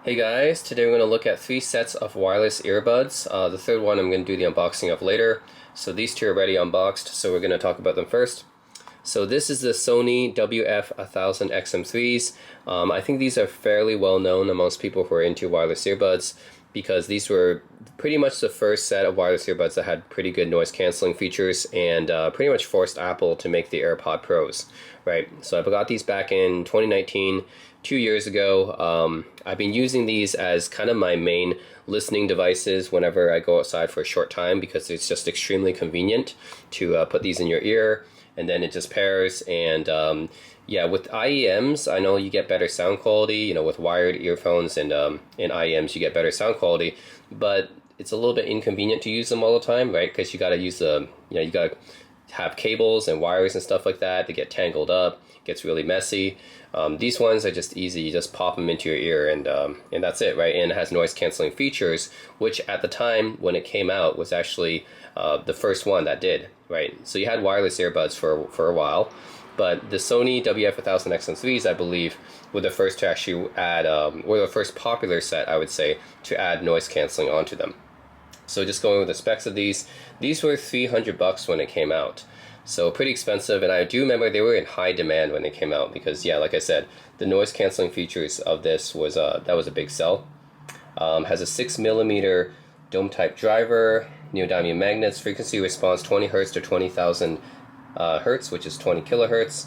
Hey guys, today we're going to look at 3 sets of wireless earbuds. The third one I'm going to do the unboxing of later. So these two are already unboxed, so we're going to talk about them first. So this is the Sony WF-1000XM3s. I think these are fairly well known amongst people who are into wireless earbuds because these were pretty much the first set of wireless earbuds that had pretty good noise canceling features and pretty much forced Apple to make the AirPod Pros, right? So I got these back in 2019, 2 years ago. I've been using these as kind of my main listening devices whenever I go outside for a short time because it's just extremely convenient to put these in your ear and then it just pairs. And yeah, with IEMs, I know you get better sound quality. You know, with wired earphones and IEMs, you get better sound quality, but it's a little bit inconvenient to use them all the time, right? Because you got to use you got to have cables and wires and stuff like that. They get tangled up, it gets really messy. These ones are just easy. You just pop them into your ear and that's it, right? And it has noise canceling features, which at the time when it came out was actually the first one that did, right? So you had wireless earbuds for a while, but the Sony WF-1000XM3s, I believe, were the first to actually add, were the first popular set, I would say, to add noise canceling onto them. So just going with the specs of these were $300 when it came out. So pretty expensive, and I do remember they were in high demand when they came out because, yeah, like I said, the noise canceling features of this was that was a big sell. Has a 6mm dome type driver, neodymium magnets, frequency response 20 Hz to 20,000 Hertz, which is 20 kilohertz,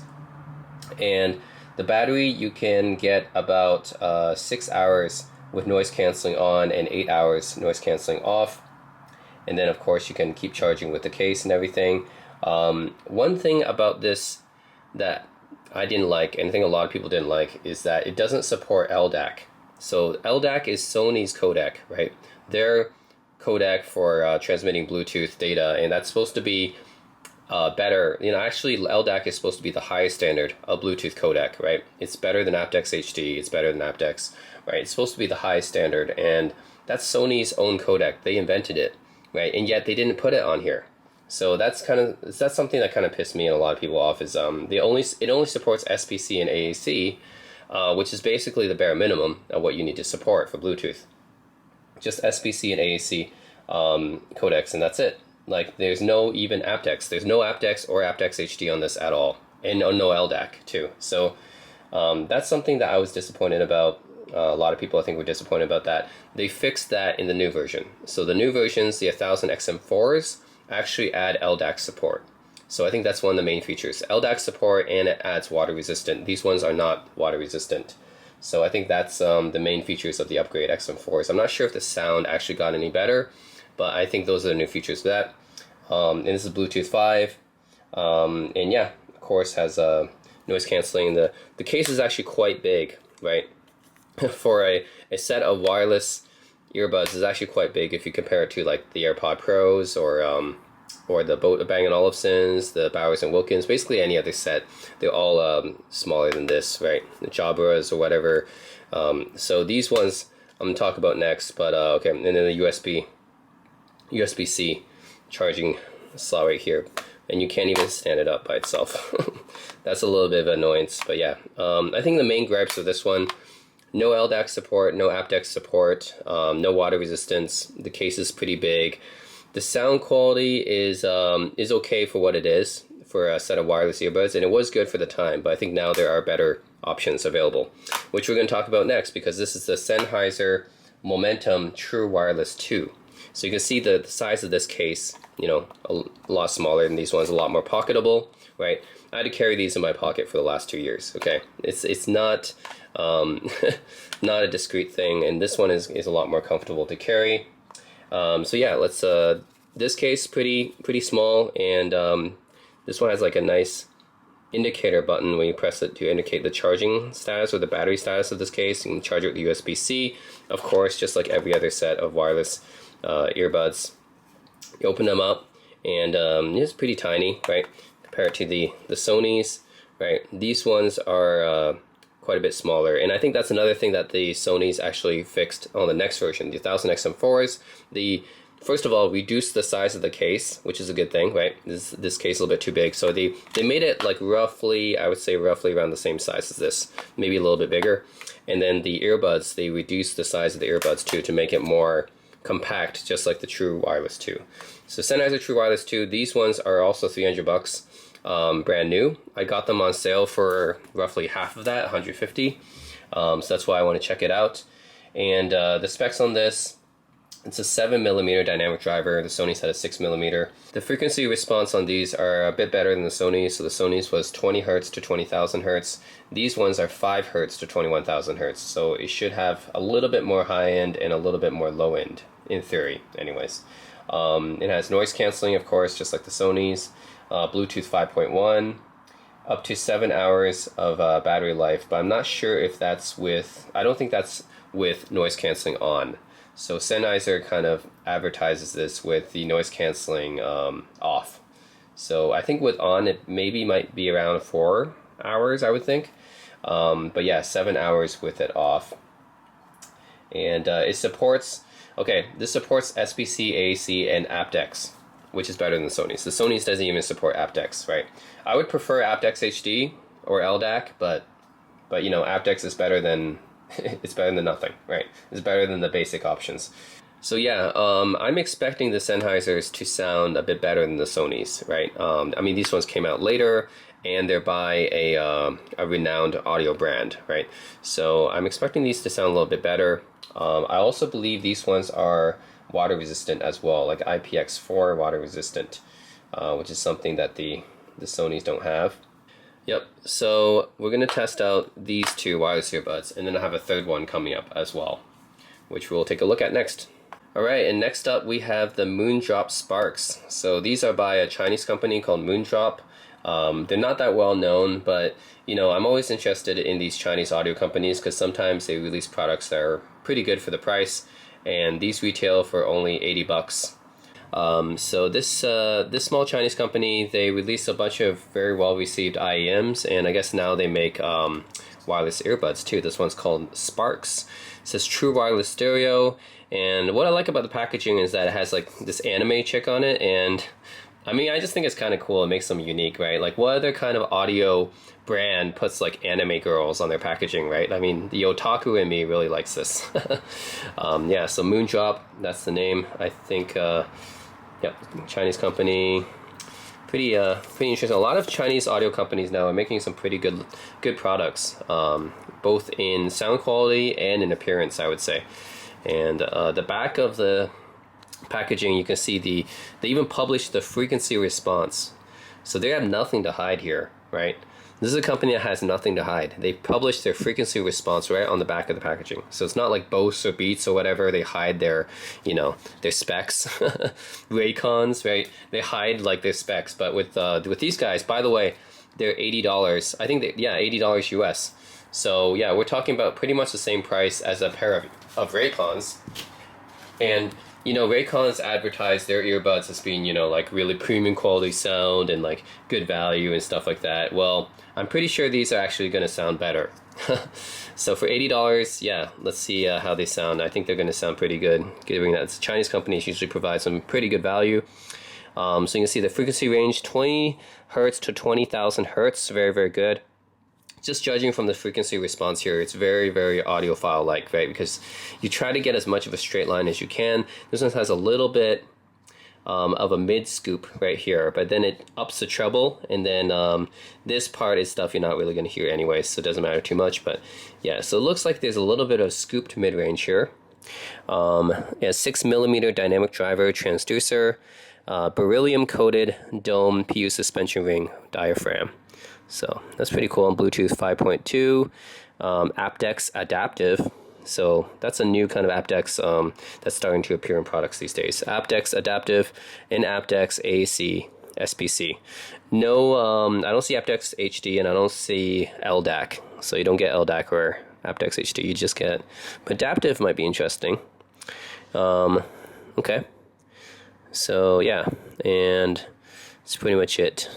and the battery you can get about 6 hours with noise canceling on and 8 hours noise canceling off. And then of course you can keep charging with the case and everything. One thing about this that I didn't like, and I think a lot of people didn't like, is that it doesn't support LDAC. So LDAC is Sony's codec, right? Their codec for transmitting Bluetooth data, and that's supposed to be better. You know, actually LDAC is supposed to be the highest standard of Bluetooth codec, right? It's better than aptX HD, it's better than aptX, right? It's supposed to be the highest standard, and that's Sony's own codec. They invented it, right? And yet they didn't put it on here. So that's something that kind of pissed me and a lot of people off. Is it only supports SPC and AAC, which is basically the bare minimum of what you need to support for Bluetooth. Just SPC and AAC codecs, and that's it. Like, there's no even aptX. There's no aptX or aptX HD on this at all, and no LDAC too. So that's something that I was disappointed about. A lot of people, I think, were disappointed about that. They fixed that in the new version. So the new versions, the 1000XM4s, actually add LDAC support. So I think that's one of the main features. LDAC support, and it adds water resistant. These ones are not water resistant. So I think that's the main features of the upgrade XM4s. I'm not sure if the sound actually got any better, but I think those are the new features for that. And this is Bluetooth 5. And yeah, of course, has noise canceling. The case is actually quite big, right? For a set of wireless earbuds is actually quite big if you compare it to like the AirPod Pros or the Bang & Olufsen's, the Bowers & Wilkins, basically any other set. They're all smaller than this, right? The Jabras or whatever. So these ones I'm going to talk about next, but okay, and then the USB-C charging slot right here, and you can't even stand it up by itself. That's a little bit of annoyance, but yeah. I think the main gripes of this one: no LDAC support, no aptX support, no water resistance. The case is pretty big. The sound quality is okay for what it is for a set of wireless earbuds, and it was good for the time, but I think now there are better options available, which we're going to talk about next, because this is the Sennheiser Momentum True Wireless 2. So you can see the size of this case, you know, a lot smaller than these ones, a lot more pocketable, right? I had to carry these in my pocket for the last 2 years, okay? It's not not a discreet thing, and this one is a lot more comfortable to carry. So yeah, let's this case pretty small, and this one has like a nice indicator button when you press it to indicate the charging status or the battery status of this case. You can charge it with USB-C, of course, just like every other set of wireless earbuds. You open them up, and it's pretty tiny, right, compared to the Sonys, right? These ones are quite a bit smaller, and I think that's another thing that the Sonys actually fixed on the next version, the 1000XM4s. The first of all, reduced the size of the case, which is a good thing, right? This case is a little bit too big, so they made it like roughly, I would say roughly around the same size as this, maybe a little bit bigger. And then the earbuds, they reduced the size of the earbuds too to make it more compact, just like the True Wireless 2. So Sennheiser True Wireless 2, these ones are also $300, brand new. I got them on sale for roughly half of that, 150. So that's why I want to check it out. And the specs on this, it's a 7mm dynamic driver. The Sony's had a 6mm. The frequency response on these are a bit better than the Sony's. So the Sony's was 20 Hz to 20,000 Hz. These ones are 5 Hz to 21,000 Hz. So it should have a little bit more high end and a little bit more low end, in theory, anyways. It has noise canceling, of course, just like the Sony's. Bluetooth 5.1. Up to 7 hours of battery life, but I'm not sure if that's with, I don't think that's with noise canceling on. So Sennheiser kind of advertises this with the noise canceling off. So I think with on, it maybe might be around 4 hours, I would think. But yeah, 7 hours with it off. And it supports, okay, this supports SBC, AAC, and aptX, which is better than the Sony's. The Sony's doesn't even support aptX, right? I would prefer aptX HD or LDAC, but you know, aptX is better than it's better than nothing, right? It's better than the basic options. So yeah, I'm expecting the Sennheisers to sound a bit better than the Sony's, right? I mean, these ones came out later, and they're by a renowned audio brand, right? So I'm expecting these to sound a little bit better. I also believe these ones are water resistant as well, like IPX4 water resistant, which is something that the Sonys don't have. Yep, so we're going to test out these two wireless earbuds, and then I have a third one coming up as well, which we'll take a look at next. Alright, and next up we have the Moondrop Sparks. So these are by a Chinese company called Moondrop. They're not that well known, but you know, I'm always interested in these Chinese audio companies because sometimes they release products that are pretty good for the price, and these retail for only $80. So this small Chinese company, they released a bunch of very well received IEMs, and I guess now they make wireless earbuds too. This one's called Sparks. It says True Wireless Stereo, and what I like about the packaging is that it has like this anime chick on it, and I mean, I just think it's kind of cool. It makes them unique, right? Like, what other kind of audio brand puts like anime girls on their packaging, right? I mean, the otaku in me really likes this. Yeah, so Moondrop, that's the name. I think, yeah, Chinese company. Pretty interesting. A lot of Chinese audio companies now are making some pretty good products, both in sound quality and in appearance, I would say. And the back of the packaging, you can see they even published the frequency response, so they have nothing to hide here, right? This is a company that has nothing to hide. They published their frequency response right on the back of the packaging, so it's not like Bose or Beats or whatever. They hide their, you know, their specs. Raycons, right? They hide like their specs, but with these guys, by the way, they're $80. I think yeah, $80 US. So yeah, we're talking about pretty much the same price as a pair of Raycons. And you know, Raycons advertise their earbuds as being, you know, like really premium quality sound and like good value and stuff like that. Well, I'm pretty sure these are actually going to sound better. So for $80, yeah, let's see how they sound. I think they're going to sound pretty good, given that it's Chinese companies usually provide some pretty good value. So you can see the frequency range, 20 Hertz to 20,000 Hertz, very, very good. Just judging from the frequency response here, it's very, very audiophile-like, right? Because you try to get as much of a straight line as you can. This one has a little bit of a mid-scoop right here, but then it ups the treble, and then this part is stuff you're not really going to hear anyway, so it doesn't matter too much. But yeah, so it looks like there's a little bit of scooped mid-range here. A 6mm dynamic driver transducer, beryllium-coated dome PU suspension ring diaphragm. So that's pretty cool. On Bluetooth 5.2, aptX adaptive. So that's a new kind of aptX that's starting to appear in products these days. aptX adaptive and aptX AAC SPC. No, I don't see aptX HD, and I don't see LDAC. So you don't get LDAC or aptX HD. You just get adaptive. Might be interesting. Okay. So yeah, and that's pretty much it.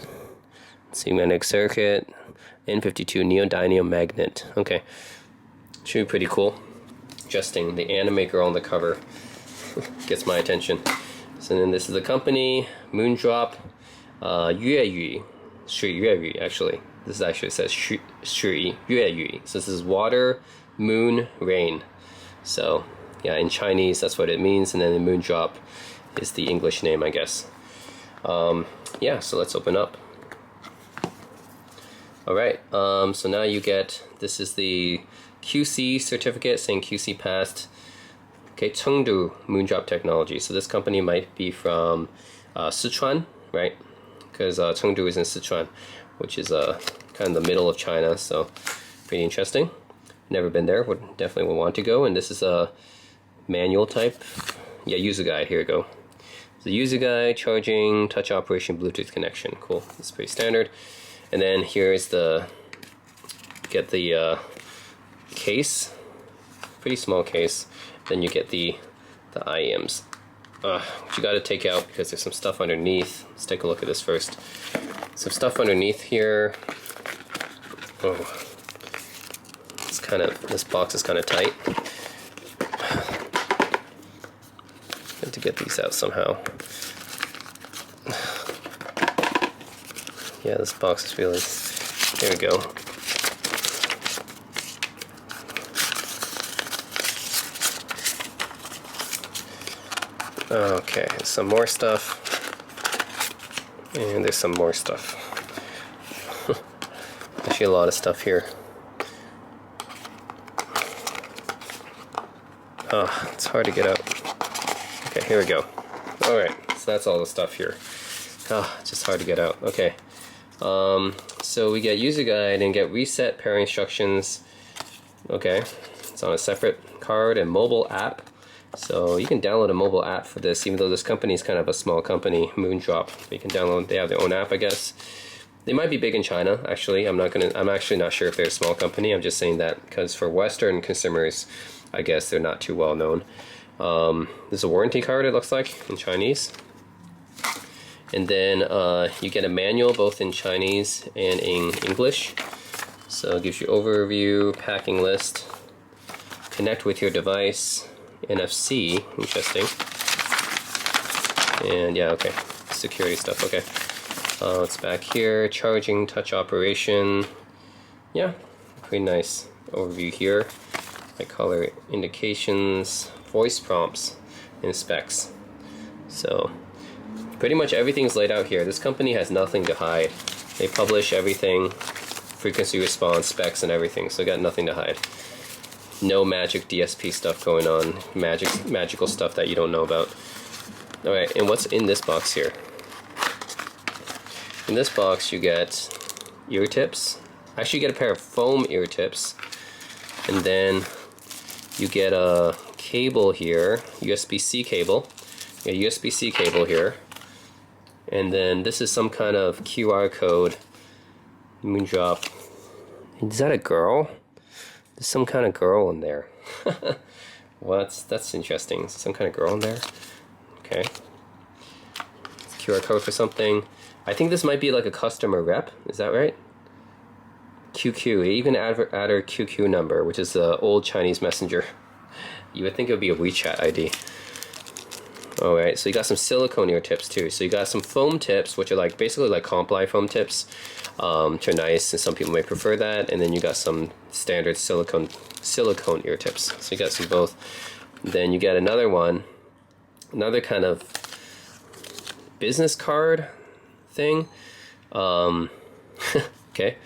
See, magnetic circuit, N52 neodymium magnet. Okay, should be pretty cool. Adjusting the anime girl on the cover gets my attention. So then this is the company, Moondrop, 粤语, 是粤语 actually. This actually says 是粤语. So this is water, moon, rain. So yeah, in Chinese that's what it means, and then the Moondrop is the English name, I guess. Yeah, so let's open up. Alright, so now you get, this is the QC certificate saying QC passed. Okay, Chengdu Moondrop Technology. So this company might be from Sichuan, right? Because Chengdu is in Sichuan, which is kind of the middle of China, so pretty interesting. Never been there, definitely would want to go. And this is a manual type. Yeah, user guide, here we go. The user guide, charging, touch operation, Bluetooth connection. Cool, that's pretty standard. And then here's get the case, pretty small case. Then you get the IEMs, which you got to take out because there's some stuff underneath. Let's take a look at this first. Some stuff underneath here. Oh, it's this box is kind of tight. Need to get these out somehow. Yeah, this box is really, there we go. Okay, some more stuff. And there's some more stuff. Actually a lot of stuff here. Oh, it's hard to get out. Okay, here we go. Alright, so that's all the stuff here. Oh, it's just hard to get out. Okay. So we get user guide and get reset pair instructions. Okay, it's on a separate card and mobile app. So you can download a mobile app for this, even though this company is kind of a small company, Moondrop. You can download, they have their own app, I guess. They might be big in China, actually. I'm actually not sure if they're a small company. I'm just saying that because for Western consumers, I guess they're not too well known. There's a warranty card, it looks like, in Chinese. And then you get a manual both in Chinese and in English. So it gives you overview, packing list, connect with your device, NFC, interesting. And yeah, okay, security stuff, okay. It's back here, charging, touch operation. Yeah, pretty nice overview here. Like color indications, voice prompts, and specs. So pretty much everything's laid out here. This company has nothing to hide. They publish everything, frequency response, specs, and everything, so got nothing to hide. No magic DSP stuff going on, magical stuff that you don't know about. Alright, and what's in this box here? In this box you get ear tips. Actually you get a pair of foam ear tips. And then you get a cable here, USB-C cable. A USB-C cable here. And then this is some kind of QR code. Moondrop. Is that a girl? There's some kind of girl in there. What? That's interesting. Some kind of girl in there? Okay. QR code for something. I think this might be like a customer rep. Is that right? QQ. They even add her QQ number, which is the old Chinese messenger. You would think it would be a WeChat ID. Alright, so you got some silicone ear tips too. So you got some foam tips, which are like basically like Comply foam tips, which are nice, and some people may prefer that. And then you got some standard silicone ear tips. So you got some both. Then you got another one, another kind of business card thing. Okay,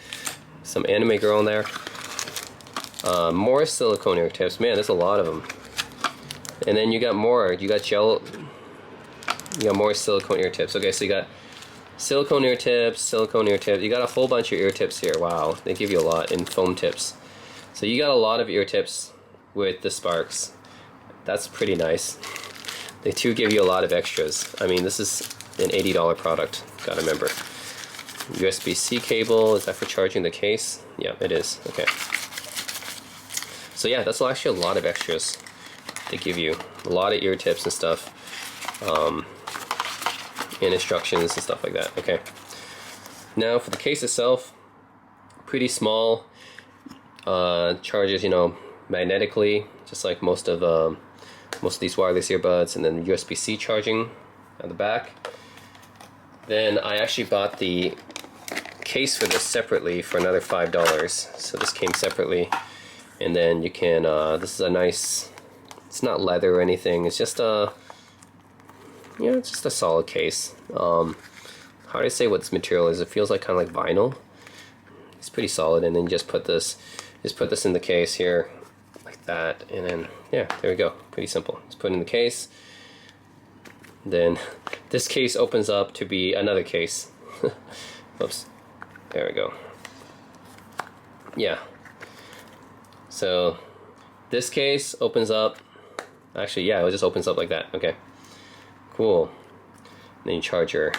some anime girl in there. More silicone ear tips. Man, there's a lot of them. And then you got more. You got gel. You got more silicone ear tips. Okay, so you got silicone ear tips, silicone ear tips. You got a whole bunch of ear tips here. Wow, they give you a lot in foam tips. So you got a lot of ear tips with the Sparks. That's pretty nice. They too give you a lot of extras. I mean, this is an $80 product. Gotta remember. USB-C cable. Is that for charging the case? Yeah, it is. Okay. So yeah, that's actually a lot of extras. They give you a lot of ear tips and stuff, and instructions and stuff like that. Okay. Now for the case itself, pretty small. Charges, you know, magnetically, just like most of these wireless earbuds, and then USB-C charging at the back. Then I actually bought the case for this separately for another $5. So this came separately, and then you can, this is a nice, it's not leather or anything, it's just a, yeah, it's just a solid case. How do I say what this material is? It feels like kind of like vinyl. It's pretty solid, and then you just put this in the case here, like that, and then, yeah, there we go. Pretty simple. Just put it in the case. Then this case opens up to be another case. Oops. There we go. Yeah. So this case opens up. Actually, yeah, it just opens up like that. Okay. Cool. And then you charge your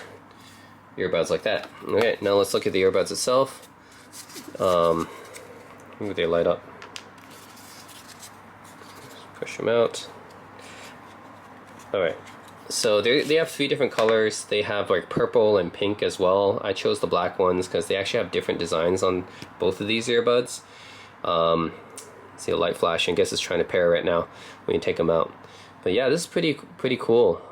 earbuds like that. Okay, now let's look at the earbuds itself. Maybe they light up. Push them out. Alright. So they have 3 different colors. They have like purple and pink as well. I chose the black ones because they actually have different designs on both of these earbuds. See a light flashing. I guess it's trying to pair right now when you take them out. But yeah, this is pretty cool.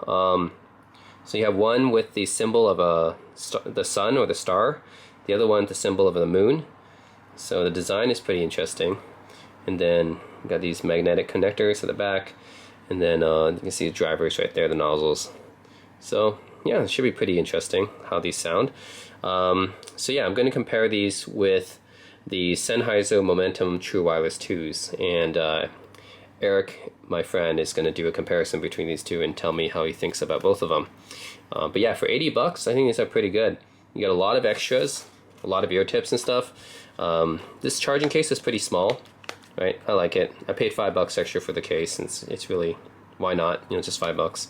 So you have one with the symbol of the sun or the star. The other one the symbol of the moon. So the design is pretty interesting. And then you got these magnetic connectors at the back. And then you can see the drivers right there, the nozzles. So yeah, it should be pretty interesting how these sound. So yeah, I'm going to compare these with the Sennheiser Momentum True Wireless 2s. And Eric, my friend, is going to do a comparison between these two and tell me how he thinks about both of them. But yeah, for $80, I think these are pretty good. You got a lot of extras, a lot of ear tips and stuff. This charging case is pretty small. Right, I like it. I paid $5 extra for the case, and it's really, why not? You know, just $5.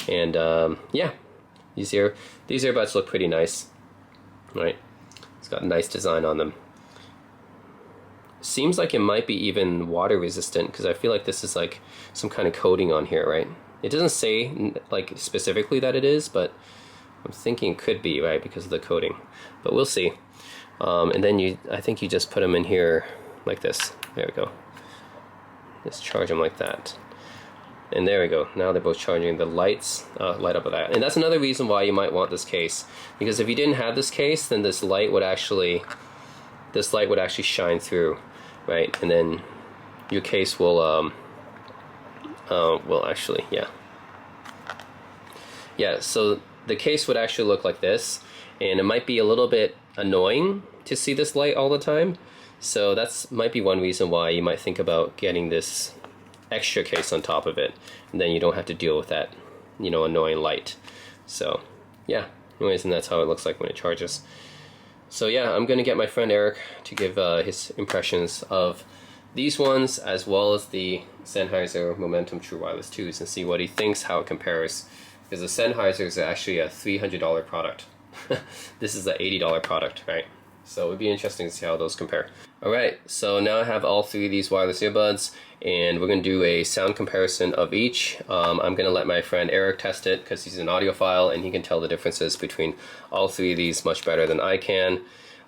And yeah, these earbuds look pretty nice. Right, it's got a nice design on them. Seems like it might be even water resistant because I feel like this is like some kind of coating on here, right? It doesn't say like specifically that it is, but I'm thinking it could be, right, because of the coating. But we'll see. And then I think you just put them in here like this. There we go. Just charge them like that. And there we go. Now they're both charging. The lights light up with that. And that's another reason why you might want this case. Because if you didn't have this case, then this light would actually shine through, right? And then your case will actually, yeah. Yeah, so the case would actually look like this. And it might be a little bit annoying to see this light all the time. So that's might be one reason why you might think about getting this extra case on top of it, and then you don't have to deal with that, you know, annoying light. So yeah, anyways, and that's how it looks like when it charges. So yeah, I'm gonna get my friend Eric to give his impressions of these ones as well as the Sennheiser Momentum True Wireless 2s and see what he thinks, how it compares, because the Sennheiser is actually a $300 product. This is an $80 product, right? So it would be interesting to see how those compare. Alright, so now I have all 3 of these wireless earbuds, and we're going to do a sound comparison of each. I'm going to let my friend Eric test it because he's an audiophile and he can tell the differences between all 3 of these much better than I can.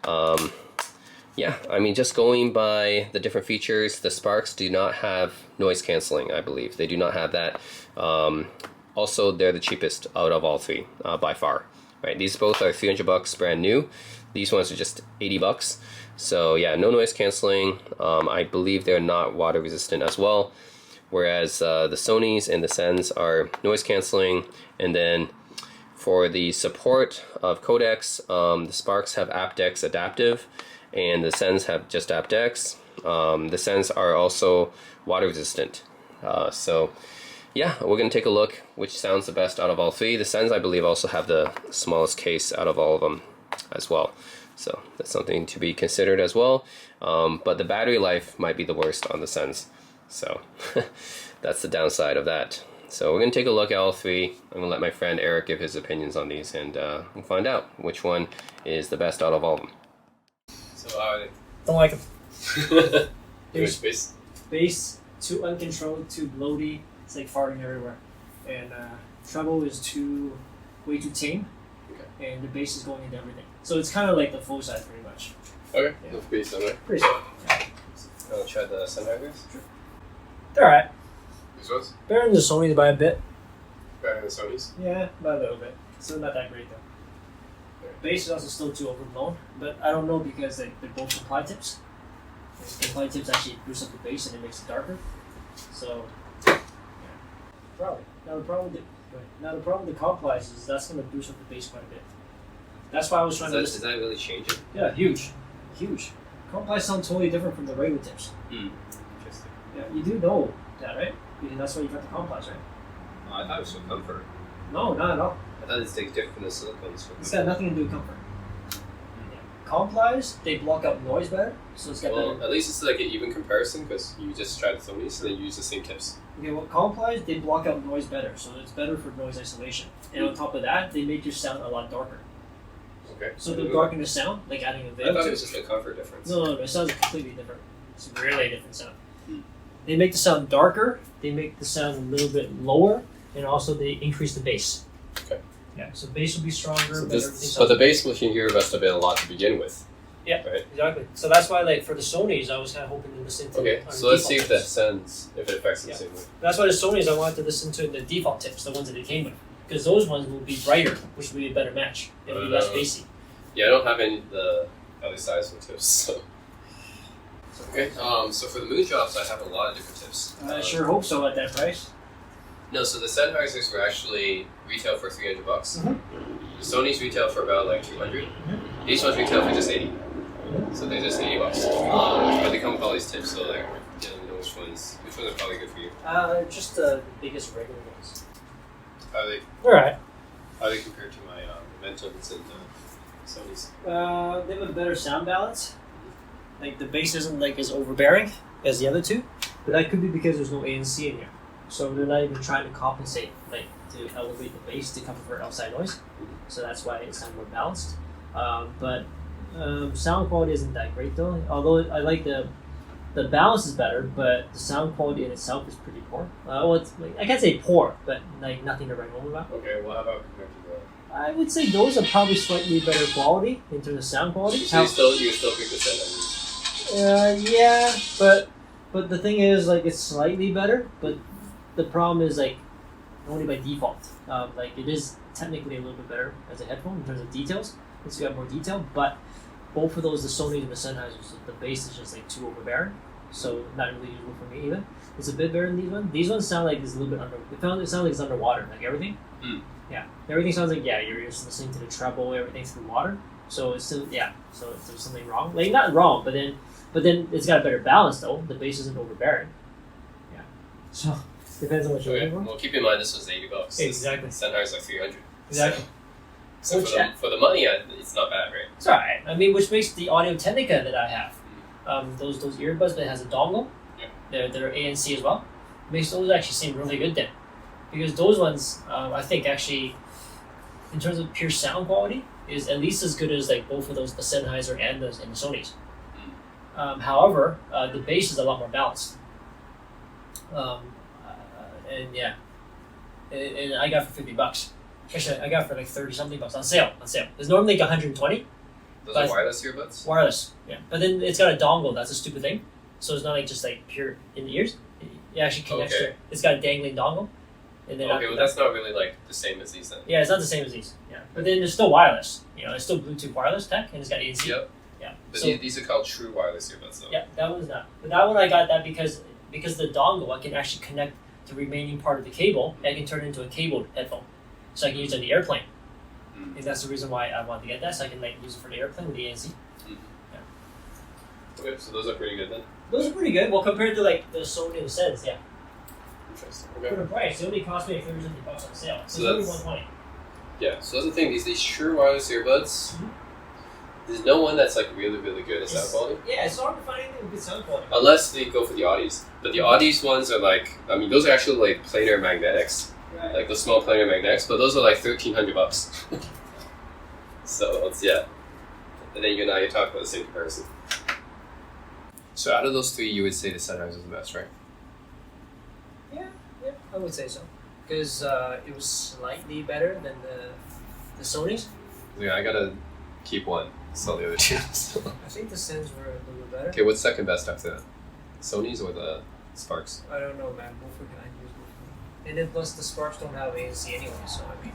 Yeah, I mean, just going by the different features, the Sparks do not have noise canceling, I believe. They do not have that. Also, they're the cheapest out of all 3 by far. Right, these both are $300 brand new. These ones are just $80. So yeah, no noise canceling. I believe they're not water resistant as well. Whereas the Sonys and the Sens are noise canceling. And then for the support of codecs, the Sparks have aptX adaptive, and the Sens have just aptX. The Sens are also water resistant. So yeah, we're going to take a look which sounds the best out of all 3. The Sens, I believe, also have the smallest case out of all of them as well. So that's something to be considered as well. But the battery life might be the worst on the Sens. So that's the downside of that. So we're going to take a look at all 3. I'm going to let my friend Eric give his opinions on these, and we'll find out which one is the best out of all of them. So don't like them. Too space. Bass, too uncontrolled, too bloaty. It's like farting everywhere. And treble is way too tame. Okay. And the bass is going into everything. So it's kind of like the full size pretty much. Okay, yeah. that's pretty similar. Pretty similar. Yeah. I'll try the Sennheisers. Sure. They're alright. These ones? Better than the Sonys by a bit. Better than Sony's? Yeah, about a little bit. Still not that great though. Bass is also still too overblown, but I don't know because they're both comply tips. The comply tips actually boost up the bass and it makes it darker. So, yeah. Probably. Now the problem with the complies is that's going to boost up the bass quite a bit. That's why I was trying to. Does that really change it? Yeah, huge. Complies sound totally different from the regular tips. Interesting. Yeah, you do know that, right? Because that's why you got the complies, right? Oh, I thought it was for comfort. No, not at all. I thought it's different from the silicones. It's got nothing to do with comfort. Complies, they block out noise better, so it's got better. At least it's like an even comparison because you just tried Sony's so then you use the same tips. Okay, well, complies, they block out noise better, so it's better for noise isolation. And on top of that, they make your sound a lot darker. Okay. So they'll darken the sound, like adding a veil. I thought it was just a comfort difference. No, it sounds completely different. It's a really different sound. They make the sound darker, they make the sound a little bit lower, and also they increase the bass. Okay. Yeah, so bass will be stronger, but the bass machine here must have been a lot to begin with. Yeah, right? Exactly. So that's why, like, for the Sonys, I was kind of hoping to listen to. Okay, so let's see if that sounds, if it affects the same way. That's why the Sonys, I wanted to listen to the default tips, the ones that they came with, because those ones will be brighter, which will be a better match. It'll be less bassy. Yeah, I don't have any of the other size of tips, so. Okay, so for the Moondrops, I have a lot of different tips. I sure hope so at that price. No, so the Sennheisers were actually retail for $300. Mm-hmm. The Sony's retail for about like $200. Mm-hmm. These ones retail for just $80. So they're just $80. But they come with all these tips, so like, you don't know which ones are probably good for you. Just the biggest regular ones. How they? Alright. How they compared to my Momentums and Sony's? They have a better sound balance. Like the bass isn't like as overbearing as the other two, but that could be because there's no ANC in here. So they're not even trying to compensate, like to elevate the bass to cover for outside noise. So that's why it sounds more balanced. But sound quality isn't that great though. Although I like the balance is better, but the sound quality in itself is pretty poor. Well, it's like, I can't say poor, but like nothing to write home about. Okay, well how about compared to the? I would say those are probably slightly better quality in terms of sound quality. So you still pick the Sennheisers? Yeah, but the thing is, like, it's slightly better, but the problem is, like, only by default. Like, it is technically a little bit better as a headphone in terms of details. It's got more detail, but both of those, the Sony and the Sennheisers, the bass is just, like, too overbearing. So, not really usable for me either. It's a bit better than these ones. These ones sound like it's a little bit it sounds like it's underwater, like everything. Yeah, everything sounds like, you're just listening to the treble, everything through water. So it's still, so if there's something wrong, like not wrong, but then it's got a better balance though. The bass isn't overbearing. Yeah. So depends on what you're looking for. Well, keep in mind this was $80. Exactly. Sennheiser's like $300. Exactly. So for the money, it's not bad, right? It's alright. I mean, which makes the Audio Technica that I have, those earbuds that has a dongle, they're ANC as well, makes those actually seem really good then, because those ones I think actually, in terms of pure sound quality, is at least as good as like both of those, the Sennheiser and the Sony's. However, the bass is a lot more balanced. And I got for $50. Actually, I got for like 30 something bucks on sale. There's normally like 120. Those are wireless earbuds? Wireless, yeah. But then it's got a dongle. That's a stupid thing. So it's not like just like pure in the ears. It actually connects to it. It's got a dangling dongle. And then well that's not really like the same as these then. Yeah, it's not the same as these. Yeah, but then it's still wireless. It's still Bluetooth wireless tech, and it's got ANC. Yep. Yeah. But these are called true wireless earbuds though. Yeah, that one's not. But that one I got that because the dongle I can actually connect the remaining part of the cable, and I can turn it into a cabled headphone, so I can use it on the airplane. And that's the reason why I wanted to get that, so I can like use it for the airplane with the ANC. Yeah. Okay, so those are pretty good then. Those are pretty good. Well, compared to like the Sony and the Sens, yeah. Interesting. For the price, it only cost me like $30 on sale. So it's only $120. Yeah, so that's the thing. These true wireless earbuds. There's no one that's like really good at sound quality. Yeah, it's hard to find anything with good sound quality. Unless they go for the Audis, but the Audis ones are like, I mean, those are actually like planar magnetics, right. Like the small planar magnetics. But those are like $1,300. So it's and then you and I talk about the same comparison. So out of those three, you would say the Sennheiser is the best, right? Yeah, I would say so. Because it was slightly better than the Sony's. Yeah, I gotta keep one, sell the other two. So. I think the Sens were a little bit better. Okay, what's second best after that? Sony's or the Sparks? I don't know, man. Both were kind of used. And then plus the Sparks don't have ANC anyway, so I mean.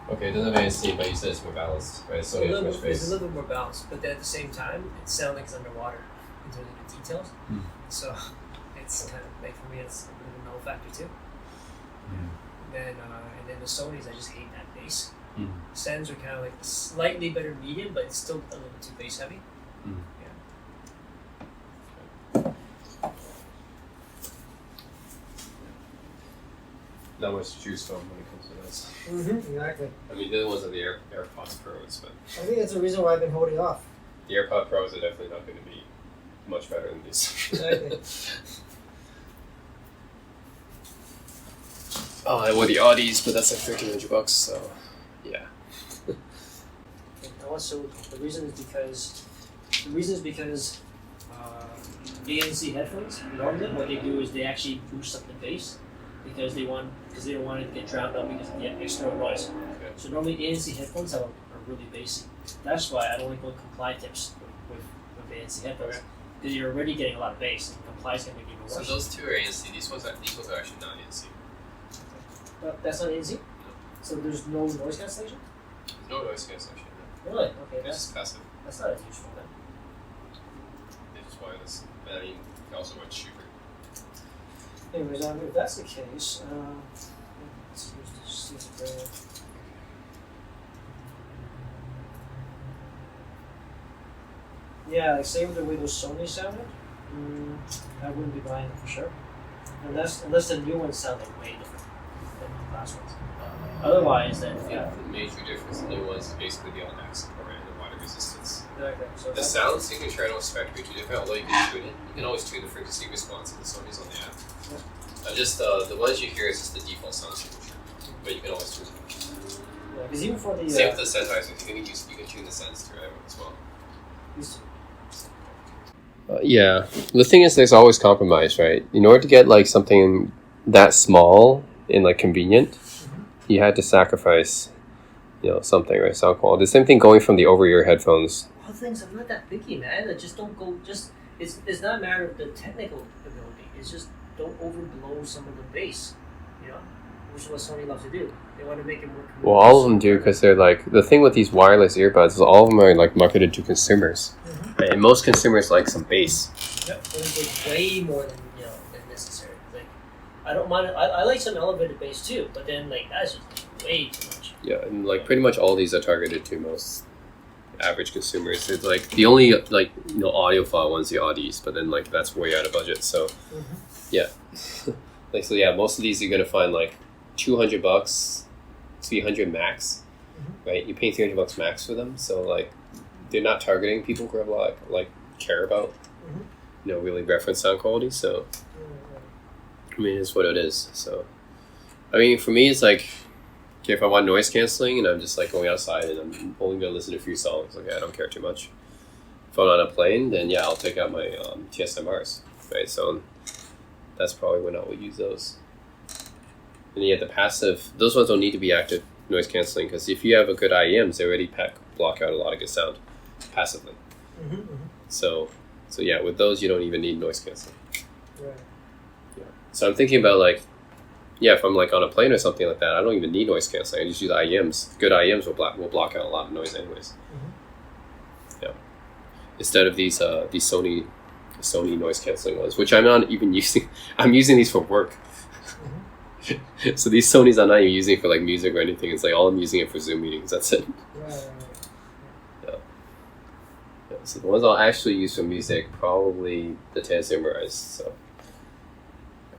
Okay, it doesn't have ANC, but you said it's more balanced, right? So It's a little bit more balanced, but then at the same time, it sounds like it's underwater in terms of the details. So it's kind of like, for me, it's a bit of a null factor too. And then the Sonys, I just hate that bass. Sens are kind of like slightly better medium, but it's still a little bit too bass heavy. Not much to choose from when it comes to this. Exactly. I mean, the other ones are the AirPods Pros, but I think that's the reason why I've been holding off. the AirPod Pros are definitely not going to be much better than these. Exactly. Oh, or the Audis, but that's like $1,300, so yeah. And also, the reason is because ANC headphones, normally what they do is they actually boost up the bass because they don't want it to get drowned out because of the external noise. Okay. So normally ANC headphones are really bassy. That's why I don't like going comply tips with ANC headphones because you're already getting a lot of bass, and comply is going to make it even worse. So those two are ANC. These ones are actually not ANC. That's not ANC? No. So there's no noise cancellation? There's no noise cancellation. No. Really? Okay. It's just passive. That's not as useful then. They're just wireless. But I mean, they're also much cheaper. Anyways, if that's the case, let's use this brand. Yeah, like same with the way those Sony sounded, I wouldn't be buying them for sure. Unless the new ones sound like way different than the last ones. Otherwise, then Yeah, the major difference in the new ones is basically the on-air support and the water resistance. Exactly. So The sound signature, I don't expect to be too different, although you can tune it. You can always tune the frequency response of the Sony's on the app. Just the ones you hear is just the default sound signature, but you can always tune it. Yeah, because even for the Same with the Sennheiser, you can tune the Sens through it as well. Yeah, the thing is, there's always compromise, right? In order to get like something that small and like convenient, you had to sacrifice, something, right? Sound quality. The same thing going from the over-ear headphones. All things, I'm not that picky, man. I just don't go. It's not a matter of the technical ability. It's just don't overblow some of the bass, which is what Sony loves to do. They want to make it more. Well, all of them do because they're like the thing with these wireless earbuds is all of them are like marketed to consumers, right? And most consumers like some bass. Yep, it's like way more than necessary. Like, I don't mind. I like some elevated bass too, but then like that's just way too much. Yeah, and like pretty much all these are targeted to most average consumers. It's like the only audiophile ones, the Audis, but then like that's way out of budget. So yeah, most of these you're gonna find like $200, $300 max, right? You pay $300 max for them, so like they're not targeting people who have a lot like care about really reference sound quality. So I mean, it's what it is. So I mean, for me, it's like, okay, if I want noise canceling and I'm just like going outside and I'm only gonna listen to a few songs, okay, I don't care too much. If I'm on a plane, then yeah, I'll take out my TSMRs, right? So that's probably when I will use those. And yeah, the passive, those ones don't need to be active noise canceling because if you have a good IEMs, they already block out a lot of good sound passively. So yeah, with those you don't even need noise canceling. Right. Yeah. So I'm thinking about like, yeah, if I'm like on a plane or something like that, I don't even need noise canceling. I just use IEMs. Good IEMs will block out a lot of noise anyways. Yeah. Instead of these Sony noise canceling ones, which I'm not even using. I'm using these for work. So these Sonys I'm not even using for like music or anything. It's like all I'm using it for Zoom meetings. That's it. Right. Yeah. So the ones I'll actually use for music, probably the Tanzimmerized. So